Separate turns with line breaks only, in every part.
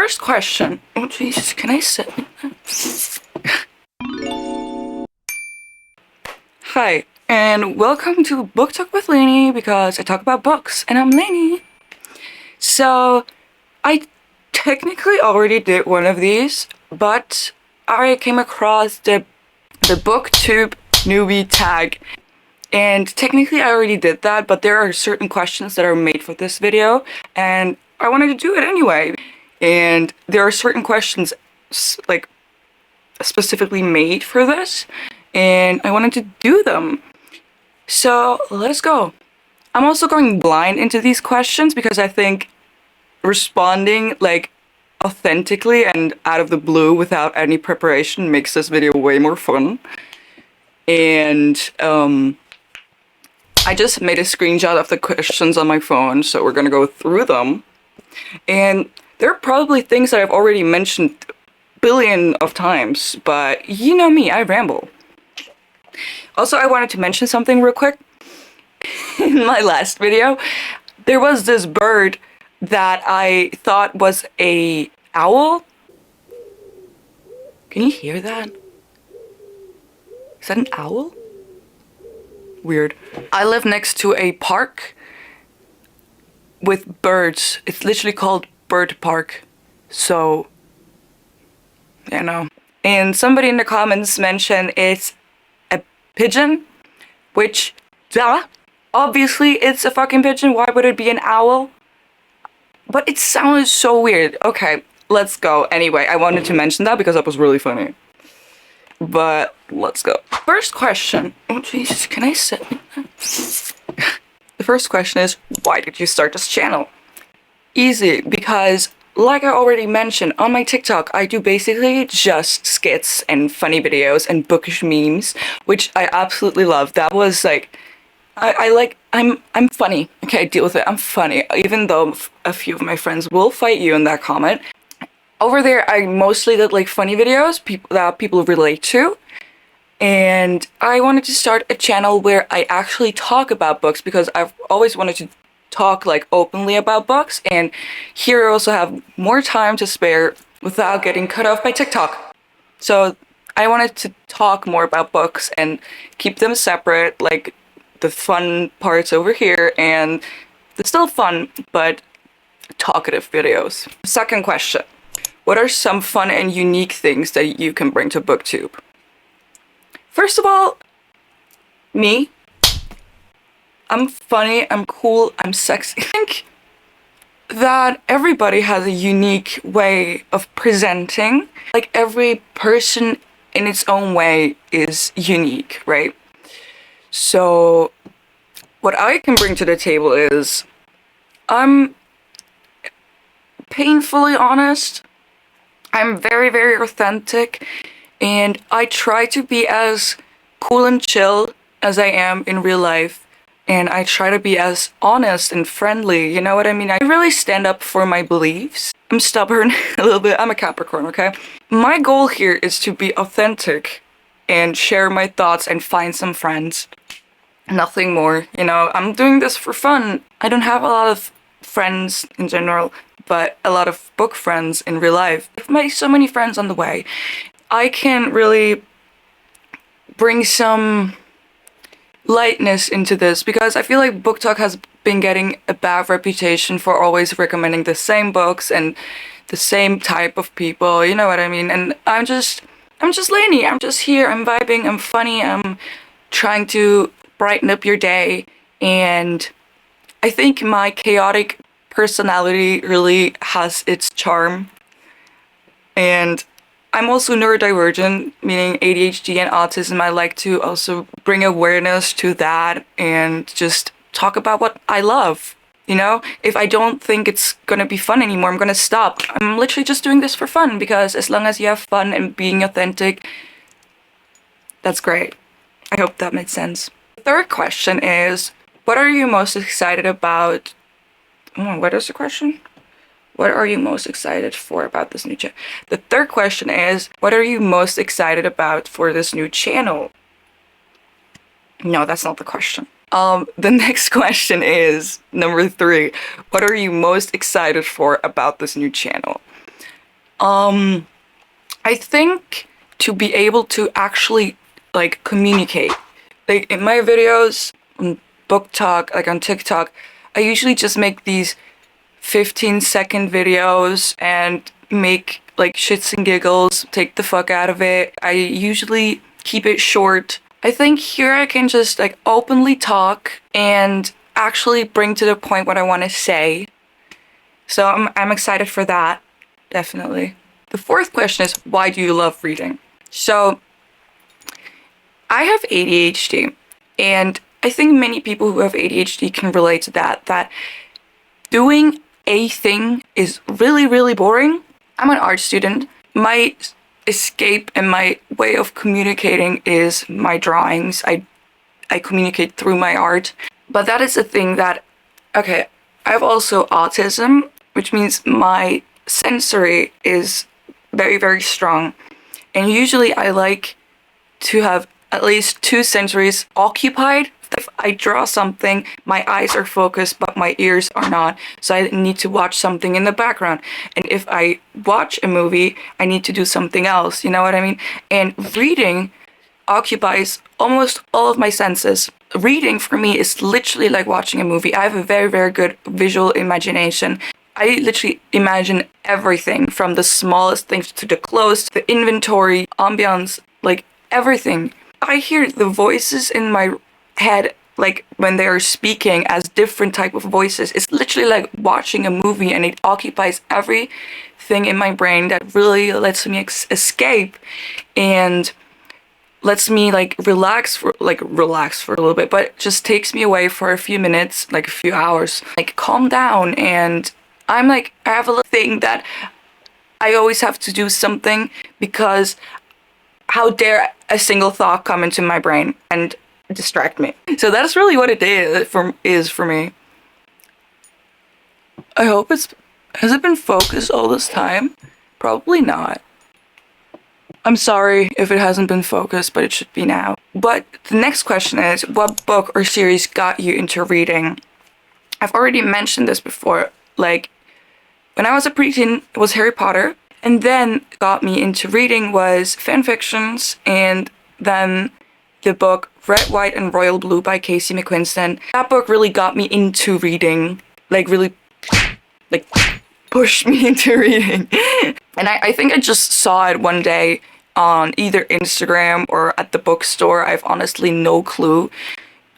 First question. Oh Jesus, can I sit? Hi, and welcome to Book Talk with Leni, because I talk about books, and I'm Leni. So, I technically already did one of these, but I came across the Booktube Newbie tag, and technically I already did that, but there are certain questions that are made for this video, and I wanted to do it anyway. And there are certain questions like specifically made for this, and I wanted to do them. So let's go. I'm also going blind into these questions because I think responding like authentically and out of the blue without any preparation makes this video way more fun. And I just made a screenshot of the questions on my phone, so we're gonna go through them. And there are probably things that I've already mentioned billion of times, but you know me, I ramble. Also, I wanted to mention something real quick. In my last video, there was this bird that I thought was a owl. Can you hear that? Is that an owl? Weird. I live next to a park with birds. It's literally called Bird Park. So, you know. And somebody in the comments mentioned it's a pigeon, which, duh. Obviously, it's a fucking pigeon. Why would it be an owl? But it sounded so weird. Okay, let's go. Anyway, I wanted to mention that because that was really funny. But let's go. First question. Oh Jesus, can I sit? The first question is, why did you start this channel? Easy, because like I already mentioned, on my TikTok, I do basically just skits and funny videos and bookish memes, which I absolutely love. That was like, I'm funny. Okay, deal with it. I'm funny. Even though a few of my friends will fight you in that comment. Over there, I mostly did like funny videos that people relate to. And I wanted to start a channel where I actually talk about books, because I've always wanted to talk like openly about books. And here I also have more time to spare without getting cut off by TikTok. So I wanted to talk more about books and keep them separate, like the fun parts over here and the still fun but talkative videos. Second question. What are some fun and unique things that you can bring to BookTube? First of all, me. I'm funny, I'm cool, I'm sexy. I think that everybody has a unique way of presenting. Like every person in its own way is unique, right? So what I can bring to the table is I'm painfully honest. I'm very, very authentic, and I try to be as cool and chill as I am in real life, and I try to be as honest and friendly, you know what I mean? I really stand up for my beliefs. I'm stubborn a little bit. I'm a Capricorn, okay? My goal here is to be authentic and share my thoughts and find some friends. Nothing more, you know? I'm doing this for fun. I don't have a lot of friends in general, but a lot of book friends in real life. I've made so many friends on the way. I can really bring some lightness into this, because I feel like Book Talk has been getting a bad reputation for always recommending the same books and the same type of people, you know what I mean? And I'm just Leni. I'm just here. I'm vibing. I'm funny. I'm trying to brighten up your day, and I think my chaotic personality really has its charm. And I'm also neurodivergent, meaning ADHD and autism. I like to also bring awareness to that and just talk about what I love. You know, if I don't think it's gonna be fun anymore, I'm gonna stop. I'm literally just doing this for fun, because as long as you have fun and being authentic, that's great. I hope that made sense. The third question is, what are you most excited about? Oh, what is the question? What are you most excited for about this new channel? The third question is, what are you most excited about for this new channel? No, that's not the question. The next question is number 3. What are you most excited for about this new channel? I think to be able to actually like communicate. Like in my videos on Book Talk, like on TikTok, I usually just make these 15-second videos and make like shits and giggles, take the fuck out of it. I usually keep it short. I think here I can just like openly talk and actually bring to the point what I want to say. So I'm excited for that, definitely. The fourth question is, why do you love reading? So I have ADHD, and I think many people who have ADHD can relate to that doing a thing is really, really boring. I'm an art student. My escape and my way of communicating is my drawings. I communicate through my art. But that is a thing that, okay, I have also autism, which means my sensory is very, very strong. And usually I like to have at least two sensories occupied. If I draw something, my eyes are focused, but my ears are not. So I need to watch something in the background. And if I watch a movie, I need to do something else. You know what I mean? And reading occupies almost all of my senses. Reading for me is literally like watching a movie. I have a very, very good visual imagination. I literally imagine everything from the smallest things to the clothes, the inventory, ambience, like everything. I hear the voices in my head like when they are speaking as different type of voices. It's literally like watching a movie, and it occupies everything in my brain that really lets me escape and lets me like relax for a little bit, but just takes me away for a few minutes, like a few hours, like calm down. And I'm like, I have a little thing that I always have to do something, because how dare a single thought come into my brain and distract me. So that's really what it is for me. I hope has it been focused all this time? Probably not. I'm sorry if it hasn't been focused, but it should be now. But the next question is, what book or series got you into reading? I've already mentioned this before. Like, when I was a preteen, it was Harry Potter. And then got me into reading was fan fictions, and then the book Red, White, and Royal Blue by Casey McQuiston. That book really got me into reading, like really like pushed me into reading. And I think I just saw it one day on either Instagram or at the bookstore. I have honestly no clue.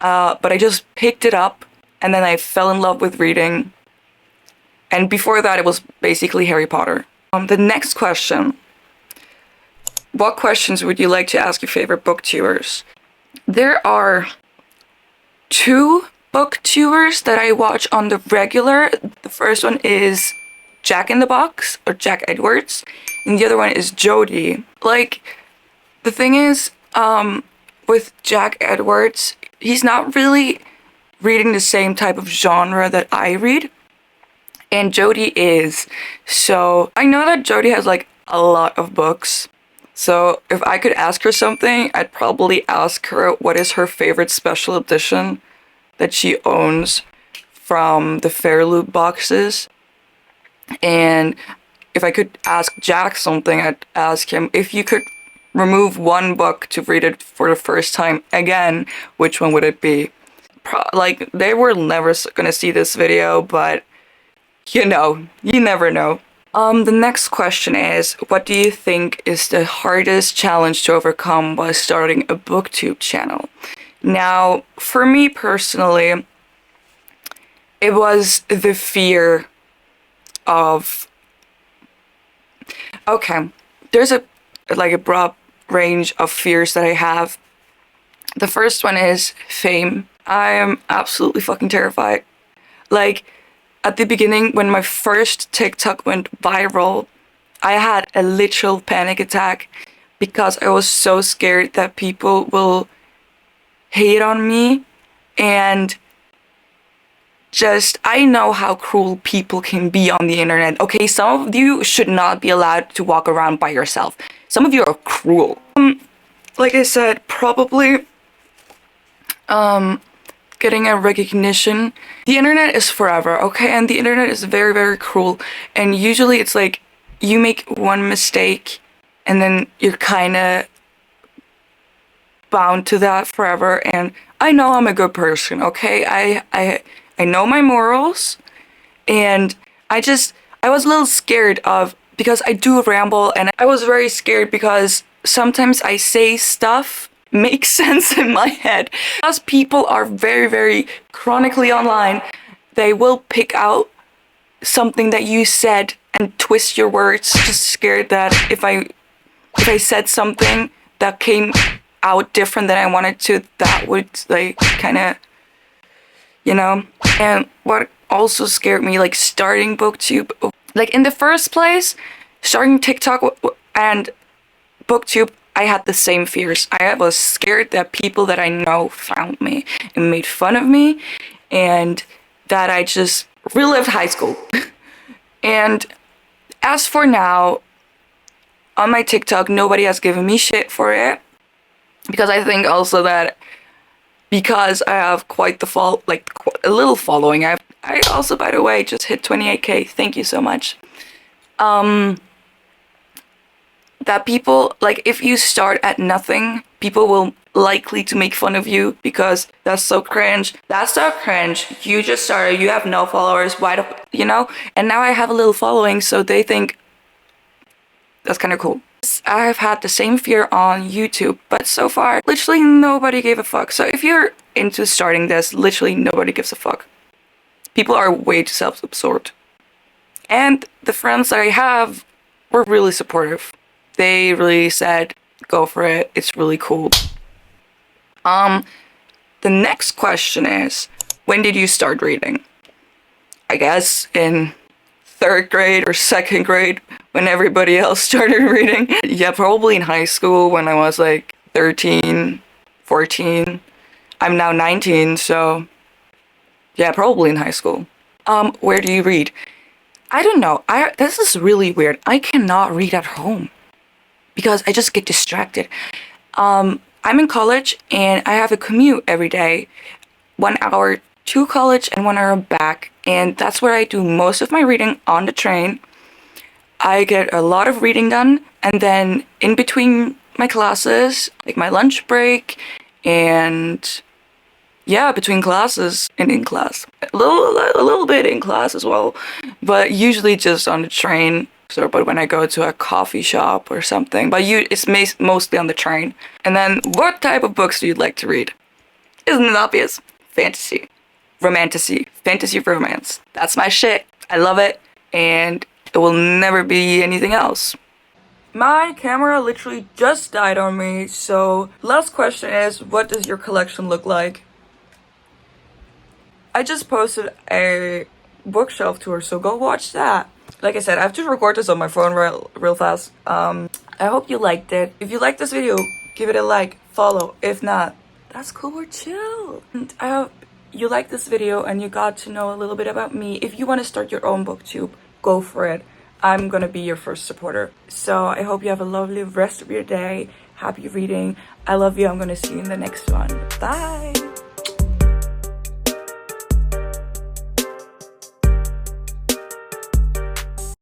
But I just picked it up, and then I fell in love with reading. And before that, it was basically Harry Potter. The next question. What questions would you like to ask your favorite booktubers? There are 2 booktubers that I watch on the regular. The first one is Jack in the Box, or Jack Edwards, and the other one is Jody. Like, the thing is, with Jack Edwards, he's not really reading the same type of genre that I read, and Jody is. So I know that Jody has like a lot of books. So if I could ask her something, I'd probably ask her what is her favorite special edition that she owns from the Fair Loot boxes. And if I could ask Jack something, I'd ask him, if you could remove one book to read it for the first time again, which one would it be? Like, they were never gonna see this video, but you know, you never know. The next question is, what do you think is the hardest challenge to overcome while starting a booktube channel? Now, for me personally, it was the fear of, okay, there's a broad range of fears that I have. The first one is fame. I am absolutely fucking terrified. Like, at the beginning, when my first TikTok went viral, I had a literal panic attack because I was so scared that people will hate on me. And just, I know how cruel people can be on the internet. Okay, some of you should not be allowed to walk around by yourself. Some of you are cruel. Like I said, probably getting a recognition. The internet is forever, okay? And the internet is very, very cruel. And usually it's like, you make one mistake and then you're kind of bound to that forever. And I know I'm a good person, okay? I know my morals, and I was a little scared of, because I do ramble, and I was very scared because sometimes I say stuff makes sense in my head. As people are very, very chronically online, they will pick out something that you said and twist your words. Just scared that if I said something that came out different than I wanted to, that would like kind of, you know. And what also scared me, like starting Booktube, like in the first place, starting TikTok and Booktube, I had the same fears. I was scared that people that I know found me and made fun of me, and that I just relived high school. And as for now, on my TikTok, nobody has given me shit for it, because I think also that because I have quite the a little following. I also, by the way, just hit 28K. Thank you so much. That people, like, if you start at nothing, people will likely to make fun of you because that's so cringe. That's so cringe. You just started, you have no followers, why the, you know? And now I have a little following, so they think that's kind of cool. I've had the same fear on YouTube, but so far, literally nobody gave a fuck. So if you're into starting this, literally nobody gives a fuck. People are way too self-absorbed. And the friends that I have were really supportive. They really said, go for it, it's really cool. The next question is, when did you start reading? I guess in 3rd grade or 2nd grade, when everybody else started reading. Yeah, probably in high school when I was like 13, 14. I'm now 19, so yeah, probably in high school. Where do you read? I don't know. This is really weird. I cannot read at home because I just get distracted. I'm in college and I have a commute every day, 1 hour to college and 1 hour back, and that's where I do most of my reading, on the train. I get a lot of reading done, and then in between my classes, like my lunch break, and yeah, between classes and in class, a little bit in class as well, but usually just on the train. So, but when I go to a coffee shop or something, but it's mostly on the train. And then, what type of books do you like to read? Isn't it obvious? Fantasy, fantasy romance. That's my shit. I love it, and it will never be anything else. My camera literally just died on me, so last question is, what does your collection look like? I just posted a bookshelf tour, so go watch that. Like I said, I have to record this on my phone real fast. I hope you liked it. If you liked this video, give it a like, follow. If not, that's cool, we're chill. And I hope you liked this video and you got to know a little bit about me. If you want to start your own booktube, go for it. I'm gonna be your first supporter. So I hope you have a lovely rest of your day. Happy reading. I love you. I'm gonna see you in the next one. Bye.